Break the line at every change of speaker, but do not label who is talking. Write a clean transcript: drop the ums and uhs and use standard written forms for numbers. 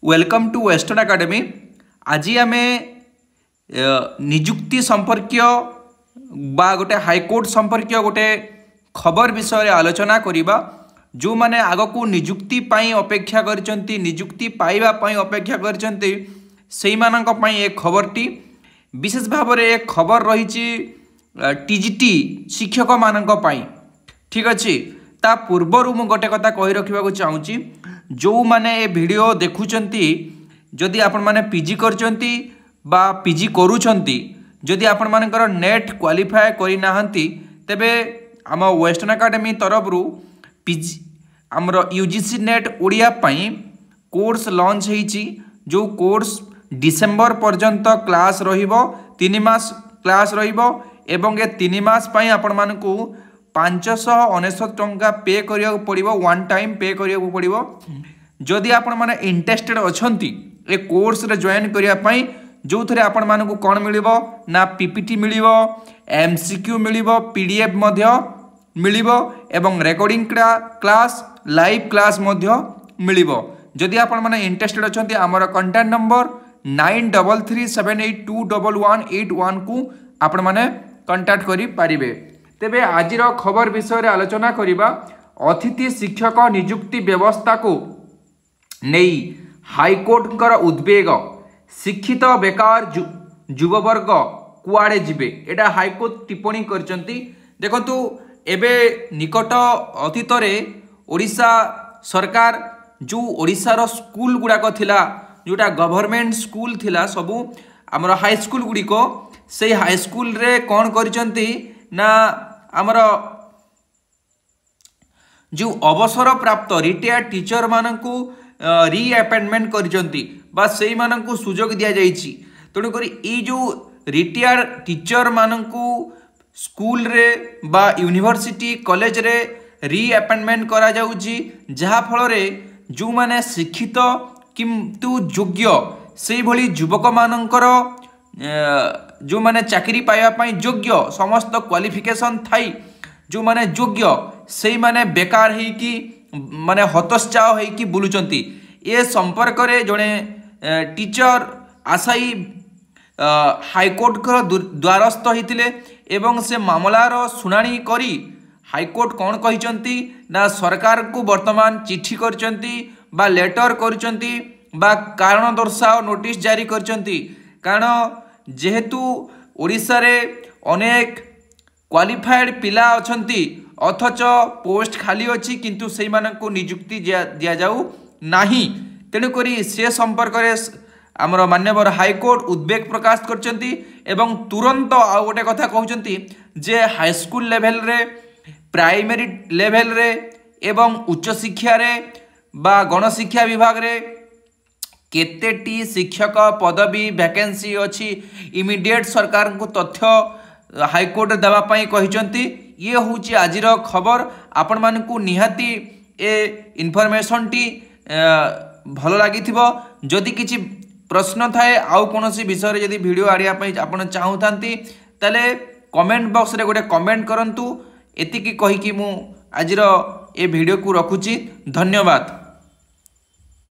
Welcome to western academy. आज आम निजुक्ति संपर्क बा गोटे हाईकोर्ट संपर्क गोटे खबर विषय आलोचना करिबा। जो माने आग को निजुक्ति पाई अपेक्षा करचंती, निजुक्ति पाइबा पाई अपेक्षा करचंती, सेई मानक पाई एक खबरटी विशेष भाव में एक खबर रही टीजीटी शिक्षक मानक पाई। ठीक अच्छे, ता पूर्वर मु गोटे कथा कही रखा चाहूँगी। जो माने ए वीडियो देखुचंती, जदि आपण माने पीजी करचंती बा पीजी करूचंती, जदि आपण मानकर नेट क्वालिफाई करि नाहंती, तेबे आम वेस्टर्न एकेडमी तरफ पीजी आमर यूजीसी नेट ओडिया पाई कोर्स लॉन्च होईची। जो कोर्स डिसेंबर पर्यंत क्लास रहिबो, 3 मास क्लास रहिबो एवं ए 3 मास पाई आपण मानकू 599 टंका पे करिया पड़िबो, वन टाइम पे करिया पड़िबो। जदि आपण माने इंटरेस्टेड अछंती ए कोर्स रे जॉइन करिया पाई, जो थरे आपण मानकू कोन मिलिबो ना पीपीटी मिलिबो, एमसीक्यू मिलिबो, पीडीएफ मध्य मिलिबो एवं रेकॉर्डिंग क्लास लाइव क्लास मध्य मिलिबो। जदि आपण माने इंटरेस्टेड अछंती, हमर कांटेक्ट नंबर 9337821181 को आपण माने कांटेक्ट करि पारिबे। तेबे आजिर खबर विषय आलोचना करिबा। अतिथि शिक्षक नियुक्ति व्यवस्था को नहीं हाईकोर्ट कर उद्वेग, शिक्षित बेकार युववर्ग कुआड़े जिबे, एटा हाईकोर्ट टिप्पणी करचंती। देखंतु एबे निकट अतीत रे ओडिशा सरकार जो ओडिशार स्कूल गुड़ाक थिला, जोटा गवर्नमेंट स्कूल थिला, सबू आमर हाई स्कूल गुड़िक, से हाई स्कूल रे कौन करचंती ना आमर जो अवसर प्राप्त रिटायर्ड टीचर मानकू रीअपॉइंटमेंट करचंती बा सेई मानकू सुजोग दिया जाइछि। तेणु करी ई जो रिटायर्ड टीचर मानकू स्कूल रे बा यूनिवर्सिटी कॉलेज रे रीअपॉइंटमेंट करा जाउछि, जहा फल रे जो माने शिक्षित किंतु योग्य से भली युवक मानकर जो माने चाकरी पाइबा पई योग्य समस्त क्वालिफिकेशन थाई, जो माने योग्य से माने बेकार है कि माने हतोत्साह है कि बुलुचंती। ए संपर्क रे जड़े टीचर आशाई हाईकोर्ट का द्वारस्थ होते एवं से मामलार शुणाणी करी हाईकोर्ट कौन कहिचंती ना सरकार को वर्तमान चिट्ठी करचंती बा लेटर करचंती बा कारण दर्शाओ नोटिस जारी करचंती। कारण जेहेतु ओडिशा रे अनेक क्वालिफाइड पिला अछंती, अथच पोस्ट खाली अच्छी किंतु से मानकू नियुक्ति दिया जाऊ नाही। तेणुकरी से संपर्क रे आमर मान्यवर हाईकोर्ट उद्वेग प्रकाश करचंती एवं तुरंत आ गोटे कथा कहउचंती जे हाई स्कूल लेवल रे, प्राइमरी लेवल रे एवं उच्च शिक्षा रे बा गणशिक्षा विभाग रे केतेटी शिक्षक पदवी वैकेंसी अच्छी, इमिडिएट सरकार को तथ्य हाईकोर्ट देवा पाई कहिचंती। ये हूँ आजिर खबर। आपण मानकू निहाती ए इनफॉरमेशन टी भल लगी। जदि किछि प्रश्न थाए आउ कोनोसी विषय रे जदि वीडियो आडिया पाई आपण चाहूथांती, ताले कमेंट बॉक्स रे गोटे कमेंट करंतु। एतिकी कहि कि मु आजिर ए वीडियो को रखुची। धन्यवाद।